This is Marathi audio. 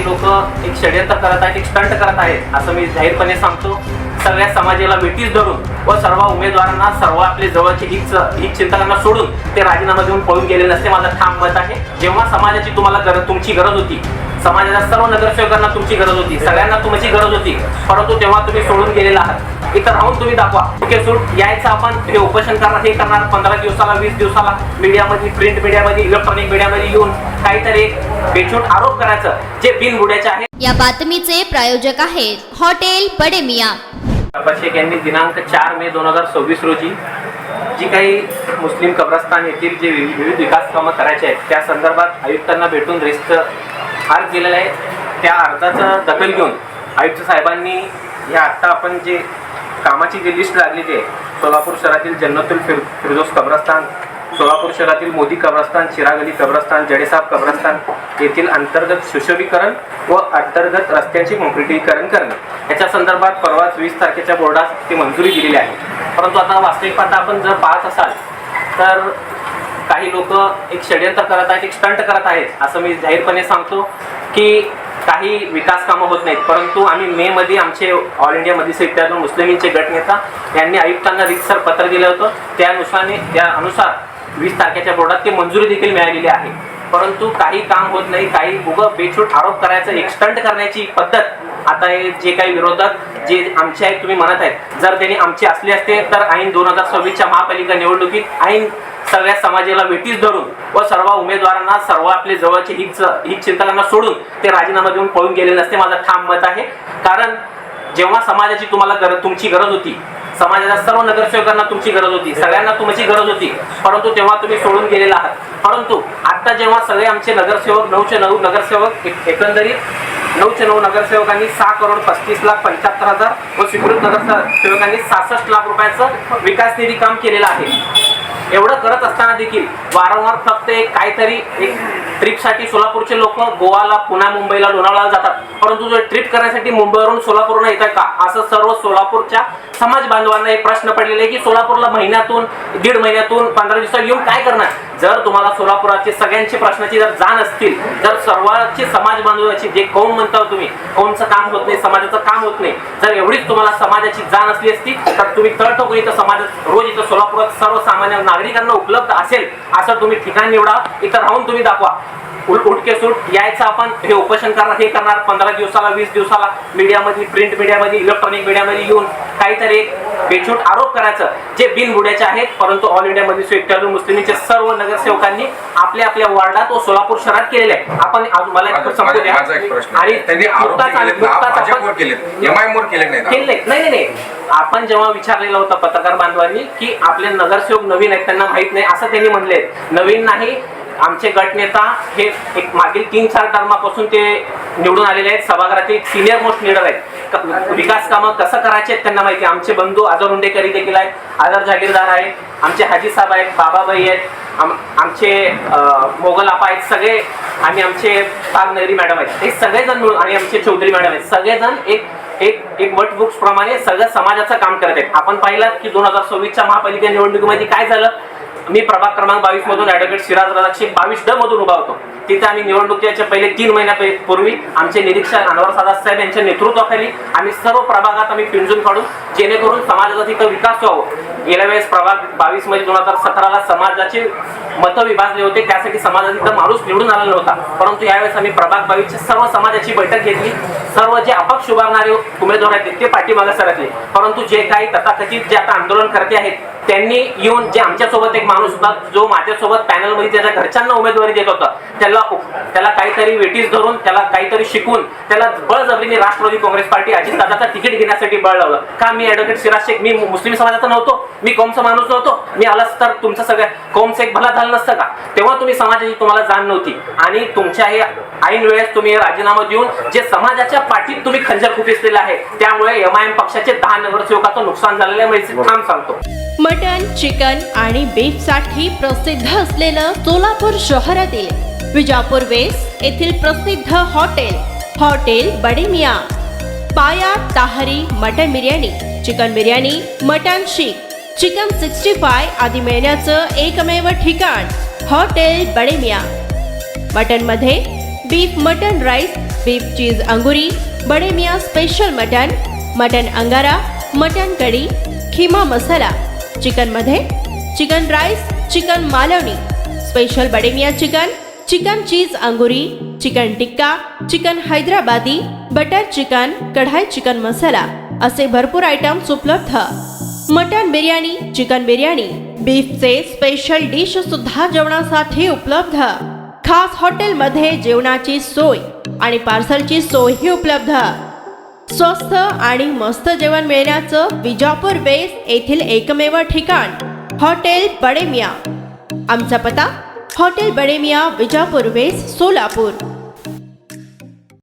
लोक एक षडयंत्र करत आहेत, एक स्टंट करत आहेत असं मी जाहीरपणे सांगतो. सगळ्या समाजाला वेठीस धरून व सर्व उमेदवारांना, सर्व आपले जवळचे हित चिंतकांना सोडून ते राजीनामा देऊन पळून गेले नसते, माझं ठाम मत आहे. जेव्हा समाजाची तुम्हाला तुमची गरज होती, समाजाच्या सर्व नगरसेवकांना तुमची गरज होती, सगळ्यांना तुमची गरज होती, परंतु तेव्हा तुम्ही सोडून गेलेला आहात. इथं राहून तुम्ही दाखवा. ओके सूट यायचं आपण हे उपोषण करणार, हे करणार 15 दिवसाला 20 दिवसाला मीडियामध्ये, प्रिंट मीडियामध्ये, इलेक्ट्रॉनिक मीडियामध्ये येऊन काहीतरी एक बेछूट आरोप करायचं जे बिनबुड्याचे आहे. या बातमीचे प्रायोजक आहेत हॉटेल बडे मियां. शेख यांनी दिनांक 4 मे 2026 रोजी जी काही मुस्लिम कब्रस्तान येथील जे विविध विकास कामं करायचे आहेत त्या संदर्भात आयुक्तांना भेटून रेस्ट अर्ज दिलेला आहे. त्या अर्जाचं दखल घेऊन आयुक्त साहेबांनी या आत्ता आपण जे कामाची जी लिस्ट लागलेली आहे, सोलापूर शहरातील जन्नतुल फिरदौस कब्रस्तान, सोलापूर शहरातील मोदी कब्रस्तान, चिराग अली कब्रस्तान, जडेसाब कब्रस्तान येथील अंतर्गत सुशोभीकरण व अंतर्गत रस्त्यांचे कॉन्क्रिटीकरण करणे याच्या संदर्भात परवाच 20 तारखेच्या बोर्डास ती मंजुरी दिलेली आहे. परंतु आता वास्तविक पाहता आपण जर पाहत असाल तर काही लोक एक षडयंत्र करत आहेत, एक स्टंट करत आहेत असं मी जाहीरपणे सांगतो की काही विकास कामं होत नाहीत. परंतु आम्ही मे मध्ये आमचे ऑल इंडिया मजलिस इत्तेहादुल मुस्लिमीनचे गटनेता यांनी आयुक्तांना रीतसर पत्र दिलं होतं. त्यानुसार 20 तारखेच्या बोर्डात ते मंजुरी देखील मिळालेली आहे. परंतु काही काम होत नाही, काही बेछूट आरोप करायचं, एक स्टंट करण्याची पद्धत आता हे जे काही विरोधक जे आमचे आहेत तुम्ही म्हणत आहेत, जर त्यांनी आमचे असले असते तर ऐन 2026च्या महापालिका निवडणुकीत ऐन सगळ्या समाजाला वेठीस धरून व सर्व उमेदवारांना, सर्व आपले जवळचे हित चिंतकांना सोडून ते राजीनामा देऊन पळून गेले नसते, माझं ठाम मत आहे. कारण जेव्हा समाजाची तुम्हाला तुमची गरज होती, समाजाच्या सर्व नगरसेवकांना तुमची गरज होती, सगळ्यांना तुमची गरज होती, परंतु तेव्हा तुम्ही सोडून गेलेला आहात. परंतु आता जेव्हा सगळे आमचे नगरसेवक 9चे 9 नगरसेवक एकंदरीत 9चे 9 नगरसेवकांनी 6,35,75,000 व स्वीकृत नगरसेवकांनी 66 लाख रुपयाचं विकास निधी काम केलेलं आहे. एवढं करत असताना देखील वारंवार फक्त काहीतरी एक ट्रिपसाठी सोलापूरचे लोक गोवाला, पुण्या, मुंबईला, लोणावळ्याला जातात, परंतु जो ट्रिप करण्यासाठी मुंबईवरून सोलापूरला येतात का, असं सर्व सोलापूरच्या समाज बांधवांना एक प्रश्न पडलेला आहे की सोलापूरला महिन्यातून, दीड महिन्यातून, 15 दिवसात येऊन काय करणार. जर तुम्हाला सोलापुराचे सगळ्यांची प्रश्नाची जर जाण असतील, जर सर्वांची समाज बांधवाची जे कौम म्हणता तुम्ही, कौमचं काम होत नाही, समाजाचं काम होत नाही, जर एवढीच तुम्हाला समाजाची जाण असली असती तर तुम्ही तळटोकून इथं समाजात रोज इथं सोलापुरात सर्वसामान्य नागरिकांना उपलब्ध असेल असं तुम्ही ठिकाण निवडा. इथं राहून तुम्ही दाखवा. उठके सूट यायचं आपण हे उपोषण करणार, हे करणार 15 दिवसाला 20 दिवसाला मीडियामध्ये, प्रिंट मीडियामध्ये, इलेक्ट्रॉनिक मीडियामध्ये येऊन काहीतरी एक बेछूट आरोप करायचं जे बिनबुड्याचे आहेत. परंतु ऑल इंडिया मजलिस इत्तेहादुल मुस्लिमीनचे सर्व नगरसेवकांनी आपल्या आपल्या वार्डात व सोलापूर शहरात केलेले आहे. आपण मला संपू द्या. नाही, आपण जेव्हा विचारलेलं होतं पत्रकार बांधवांनी की आपले नगरसेवक नवीन आहेत, त्यांना माहित नाही असं त्यांनी म्हणले. नवीन नाही, आमचे गटनेता हे एक मागील 3-4 टर्मापासून ते निवडून आलेले आहेत, सभागृहातील सिनियर मोस्ट लीडर आहेत. विकास कामं कसं करायचे आहेत त्यांना माहिती. आमचे बंधू आझर हुंडेकरी देखील आहेत, आझर जागीरदार आहेत, आमचे हाजी साहेब आहेत, बाबाबाई आहेत, आमचे मोगल आपा आहेत सगळे, आणि आमचे पाग नगरी मॅडम आहेत, हे सगळेजण मिळून, आणि आमचे चौधरी मॅडम आहेत, सगळेजण एक वट बुक्स प्रमाणे सगळं समाजाचं काम करत आहेत. आपण पाहिलं की 2026च्या महापालिका निवडणुकीमध्ये काय झालं. मी प्रभाग क्रमांक 22 मधून ॲडव्होकेट सिराज रजाक 22D मधून उभा होतो. तिथे आम्ही निवडणुकीच्या पहिले 3 महिन्यापूर्वी आमचे निरीक्षक अनवर सादात साहेब यांच्या नेतृत्वाखाली आम्ही सर्व प्रभागात आम्ही पिंजून काढून जेणेकरून समाजाचा तिथं विकास व्हावं. गेल्या वेळेस प्रभाग 22 मध्ये 2017ला समाजाचे मतं विभागले होते, त्यासाठी समाजाचा माणूस निवडून आलेला नव्हता. परंतु यावेळेस आम्ही प्रभाग 22च्या सर्व समाजाची बैठक घेतली. सर्व जे अपक्ष उभारणारे उमेदवार आहेत ते पाठीमागे सरकले. परंतु जे काही तथाकथित जे आता आंदोलन करते आहेत त्यांनी येऊन, जे आमच्यासोबत एक माणूस होता जो माझ्यासोबत पॅनलमध्ये त्याच्या घरच्यांना उमेदवारी देत होता, त्याला काहीतरी वेटीस धरून, त्याला काहीतरी शिकून, त्याला बळजबरीने राष्ट्रवादी काँग्रेस पार्टी अजितदादाचा तिकीट घेण्यासाठी बळ लावलं. का मी ॲडव्होकेट सिराज शेख, मी मुस्लिम समाजाचा नव्हतो, मी कौमचा माणूस नव्हतो, मी आलास तर तुमचं सगळ्या कौमचं एक भला झालं नसतं का. तेव्हा तुम्ही समाजाची तुम्हाला जाण नव्हती, आणि तुमच्या हे ऐन वेळेस तुम्ही राजीनामा देऊन जे समाजाच्या पाठीत तुम्ही खंजर खुपसलेलं आहे, त्यामुळे MIM पक्षाचे 10 नगरसेवकाचं नुकसान झालेलं आहे. मी ठाम सांगतो. मटन, चिकन आणि बीफ साठी प्रसिद्ध असलेलं सोलापूर शहरातील विजापूर वेस्ट येथील प्रसिद्ध हॉटेल बडे मियां. पाया ताहरी mutton biryani, chicken biryani, mutton शीख, चिकन 65 आदी मिळण्याचं एकमेव ठिकाण हॉटेल बडे मियां. मटन मध्ये beef mutton rice, beef cheese अंगुरी, Bade Miyan special mutton, mutton अंगारा, मटन कढी, खिमा मसाला, चिकन मध्ये chicken rice, chicken Malvani, special Bade Miyan chicken, chicken cheese अंगुरी, chicken tikka, chicken Hyderabadi, butter chicken, kadai chicken masala असे भरपूर आयटम्स उपलब्ध. मटन बिर्याणी, चिकन बिर्याणी, बीफचे स्पेशल डिश सुद्धा जेवणासाठी उपलब्ध. खास हॉटेलमध्ये जेवणाची सोय आणि पार्सलची सोयही उपलब्ध. स्वस्त आणि मस्त जेवण मिळण्याचं विजापूर वेस्ट येथील एकमेव ठिकाण हॉटेल बडे मियाँ. आमचा पत्ता हॉटेल बडे मियाँ, विजापूर वेस्ट, सोलापूर.